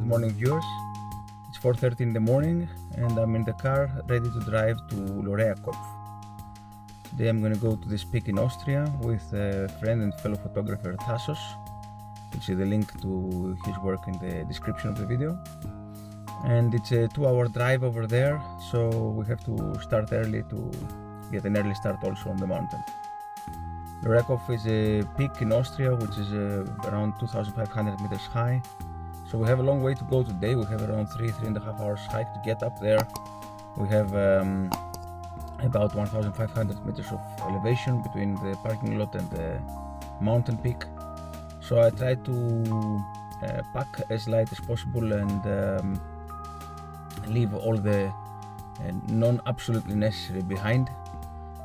morning viewers. It's 4:30 in the morning and I'm in the car ready to drive to Loreakopf. Today I'm going to go to this peak in Austria with a friend and fellow photographer Tassos. You'll see the link to his work in the description of the video. And it's a 2-hour drive over there, so we have to start early to get an early start also on the mountain. Loreakopf is a peak in Austria which is around 2,500 meters high. So we have a long way to go today. We have around 3.5 hours hike to get up there. We have about 1,500 meters of elevation between the parking lot and the mountain peak. So I try to pack as light as possible and leave all the non-absolutely necessary behind,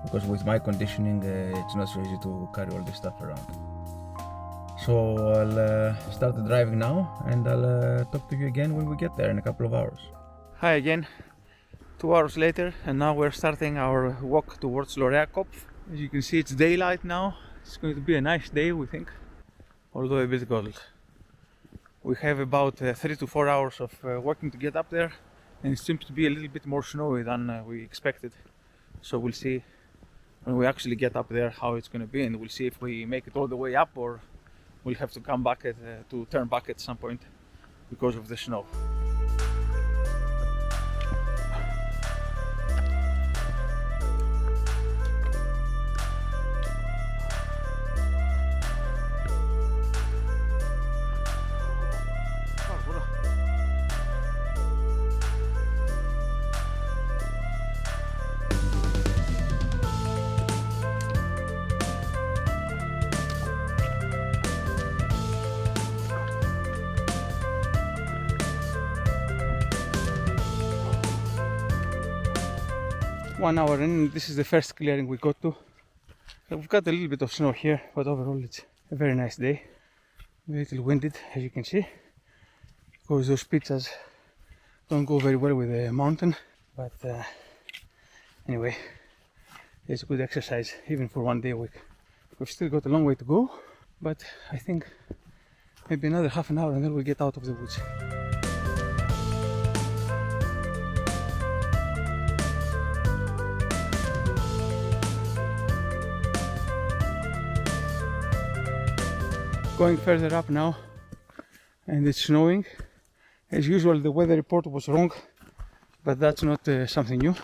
because with my conditioning it's not so easy to carry all this stuff around. So I'll start the driving now and I'll talk to you again when we get there in a couple of hours. Hi again, 2 hours later, and now we're starting our walk towards Loreakopf. As you can see, it's daylight now. It's going to be a nice day, we think, although a bit cold. We have about 3 to 4 hours of walking to get up there, and it seems to be a little bit more snowy than we expected. So we'll see when we actually get up there how it's going to be, and we'll see if we make it all the way up or we'll have to come back to turn back at some point because of the snow. One hour in, this is the first clearing we got to. We've got a little bit of snow here, but overall it's a very nice day. A little winded, as you can see, because those pizzas don't go very well with the mountain. But anyway, it's a good exercise, even for one day a week. We've still got a long way to go, but I think maybe another half an hour and then we'll get out of the woods. Going further up now, and it's snowing. As usual, the weather report was wrong, but that's not something new.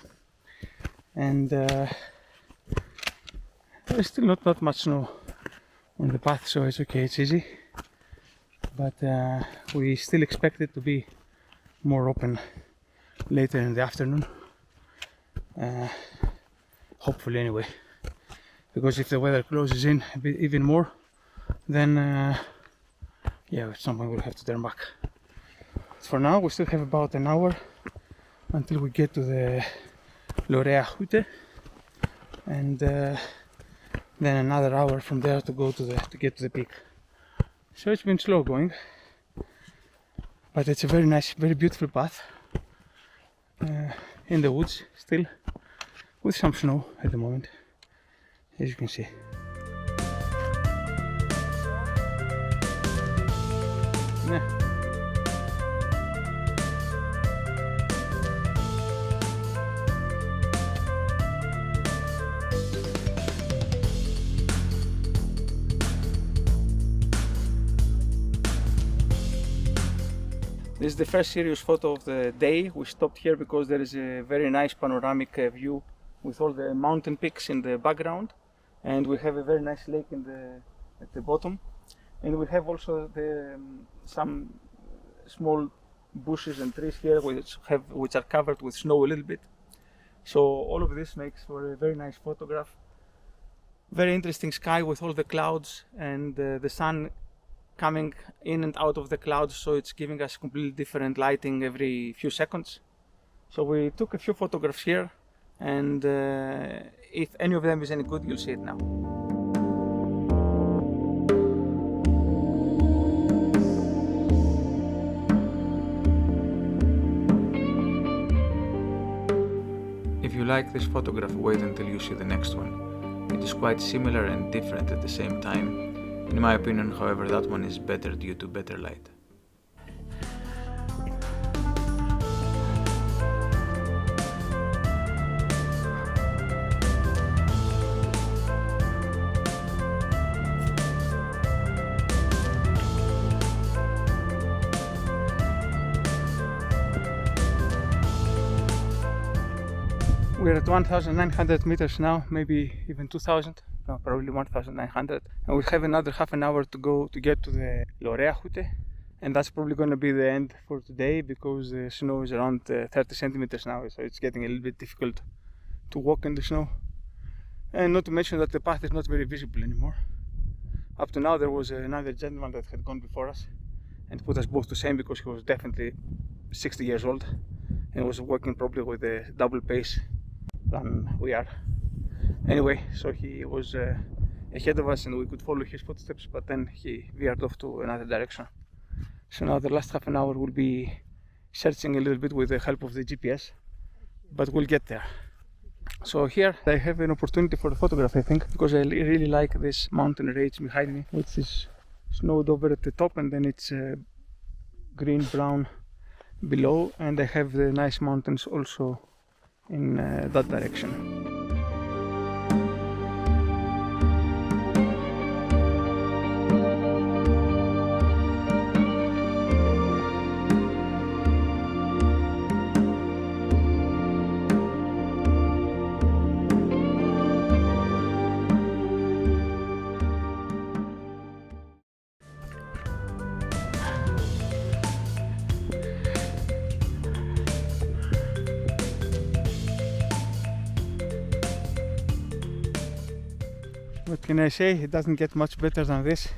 And there's still not that much snow on the path, so it's okay, it's easy. But we still expect it to be more open later in the afternoon. Hopefully, anyway, because if the weather closes in a bit even more, then yeah, at some point we'll have to turn back. For now, we still have about an hour until we get to the Loreahütte, and then another hour from there to go to get to the peak. So it's been slow going, but it's a very nice, very beautiful path in the woods still, with some snow at the moment, as you can see. Yeah. This is the first serious photo of the day. We stopped here because there is a very nice panoramic view with all the mountain peaks in the background, and we have a very nice lake at the bottom. And we have also some small bushes and trees here which are covered with snow a little bit. So all of this makes for a very nice photograph. Very interesting sky with all the clouds and the sun coming in and out of the clouds, so it's giving us completely different lighting every few seconds. So we took a few photographs here, and if any of them is any good, you'll see it now. If you like this photograph, wait until you see the next one. It is quite similar and different at the same time. In my opinion, however, that one is better due to better light. We're at 1,900 meters now, maybe even 2,000. No, probably 1,900. And we have another half an hour to go to get to the Loreahütte. And that's probably going to be the end for today because the snow is around 30 centimeters now, so it's getting a little bit difficult to walk in the snow. And not to mention that the path is not very visible anymore. Up to now there was another gentleman that had gone before us and put us both to shame because he was definitely 60 years old and was walking probably with a double pace than we are. Anyway, so he was ahead of us and we could follow his footsteps, but then he veered off to another direction. So now the last half an hour will be searching a little bit with the help of the GPS, but we'll get there. So here I have an opportunity for a photograph, I think, because I really like this mountain range behind me, which is snowed over at the top and then it's green-brown below, and I have the nice mountains also in that direction. What can I say? It doesn't get much better than this.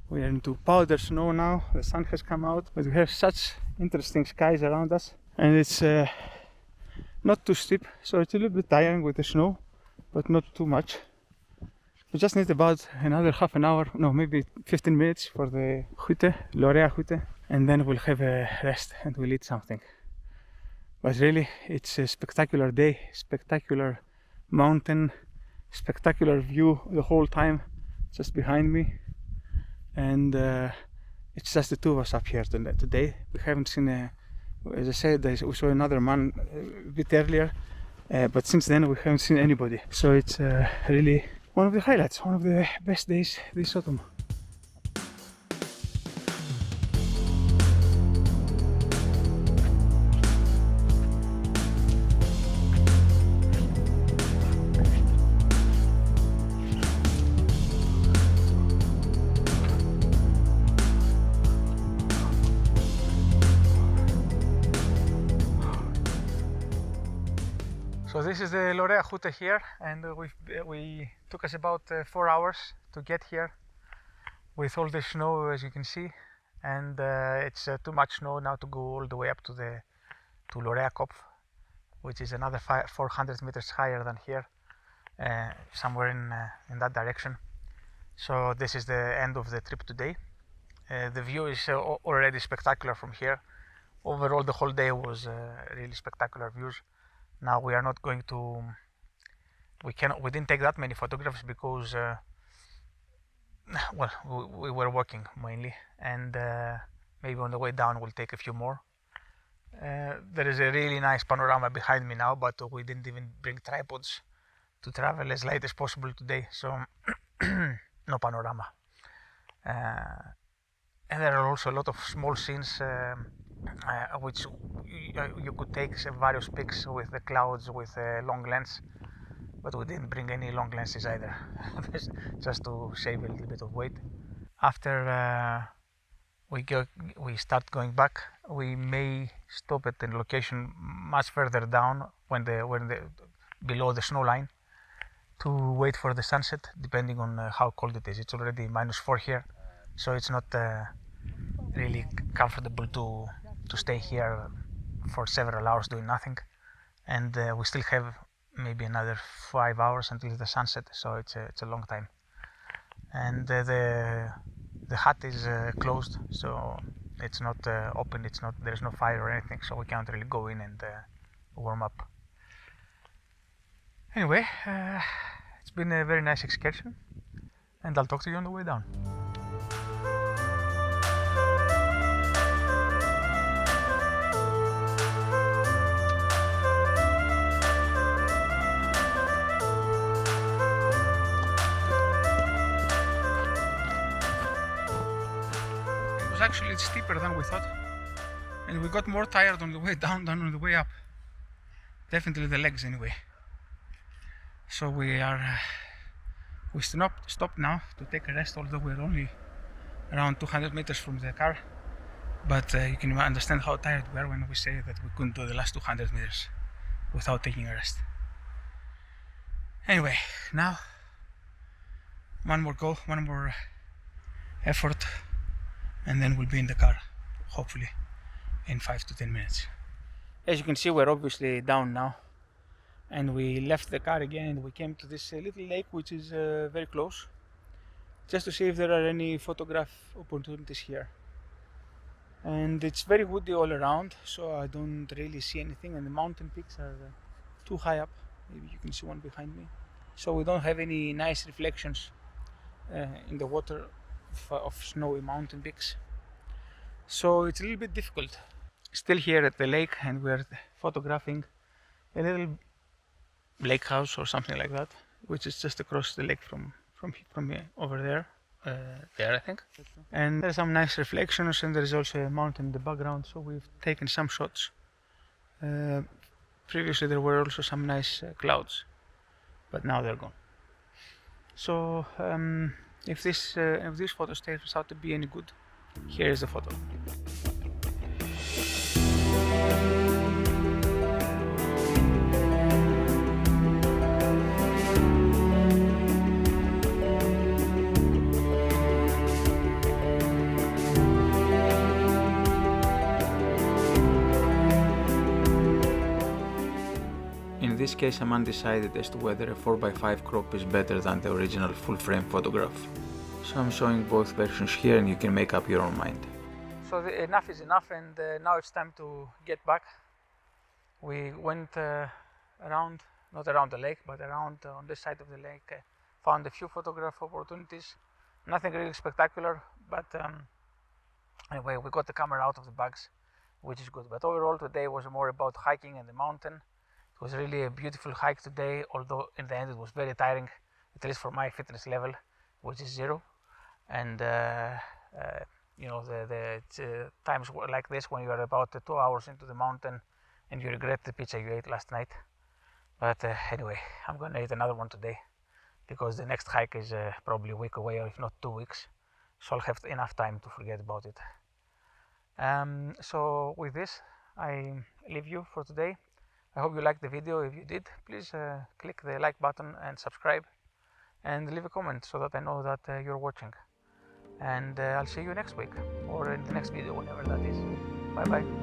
We are into powder snow now. The sun has come out, but we have such interesting skies around us, and it's not too steep, so it's a little bit tiring with the snow, but not too much. We just need about another half an hour, no, maybe 15 minutes for the Hütte, Loreahütte, and then we'll have a rest and we'll eat something. But really, it's a spectacular day, spectacular mountain, spectacular view the whole time just behind me, and it's just the two of us up here today. We haven't seen as I said, we saw another man a bit earlier, but since then we haven't seen anybody, so it's really one of the highlights, one of the best days this autumn. So this is the Loreahütte here, and we took us about 4 hours to get here with all the snow, as you can see, and it's too much snow now to go all the way up to Loreakopf, which is another 400 meters higher than here, somewhere in that direction. So this is the end of the trip today. The view is already spectacular from here. Overall, the whole day was really spectacular views. Now we are not going to, we didn't take that many photographs because, well, we were walking mainly, and maybe on the way down we'll take a few more. There is a really nice panorama behind me now, but we didn't even bring tripods to travel as light as possible today, so no panorama. And there are also a lot of small scenes which you could take various pics with the clouds with a long lens, but we didn't bring any long lenses either, just to save a little bit of weight. After we start going back, we may stop at a location much further down when below the snow line to wait for the sunset, depending on how cold it is. It's already -4 here, so it's not really comfortable to stay here for several hours doing nothing, and we still have maybe another 5 hours until the sunset, so it's a long time. And the hut is closed, so it's not open. There's no fire or anything, so we can't really go in and warm up. Anyway, it's been a very nice excursion, and I'll talk to you on the way down. Actually, it's steeper than we thought, and we got more tired on the way down than on the way up. definitely the legs anyway. So we stopped now to take a rest, although we're only around 200 meters from the car. But you can understand how tired we are when we say that we couldn't do the last 200 meters without taking a rest. Anyway, now one more goal, one more effort, and then we'll be in the car, hopefully in 5 to 10 minutes. As you can see, we're obviously down now, and we left the car again and we came to this little lake, which is very close, just to see if there are any photograph opportunities here. And it's very woody all around, so I don't really see anything, and the mountain peaks are too high up. Maybe you can see one behind me. So we don't have any nice reflections in the water of snowy mountain peaks. So it's a little bit difficult. Still here at the lake, and we're photographing a little lake house or something like that, which is just across the lake from here, over there. There I think. And there's some nice reflections, and there's also a mountain in the background, so we've taken some shots. Previously there were also some nice clouds, but now they're gone. So if this photo turns out to be any good, here is the photo. In this case, I'm undecided as to whether a 4x5 crop is better than the original full-frame photograph. So I'm showing both versions here, and you can make up your own mind. So enough is enough, and now it's time to get back. We went not around the lake, but around on this side of the lake, found a few photograph opportunities. Nothing really spectacular, but anyway, we got the camera out of the bags, which is good. But overall, today was more about hiking and the mountain. It was really a beautiful hike today, although in the end it was very tiring, at least for my fitness level, which is 0. And you know, the times like this when you are about 2 hours into the mountain and you regret the pizza you ate last night. But anyway, I'm gonna eat another one today because the next hike is probably a week away, or if not 2 weeks, so I'll have enough time to forget about it. So with this, I leave you for today. I hope you liked the video. If you did, please click the like button and subscribe, and leave a comment so that I know that you're watching. And I'll see you next week, or in the next video, whenever that is. Bye bye.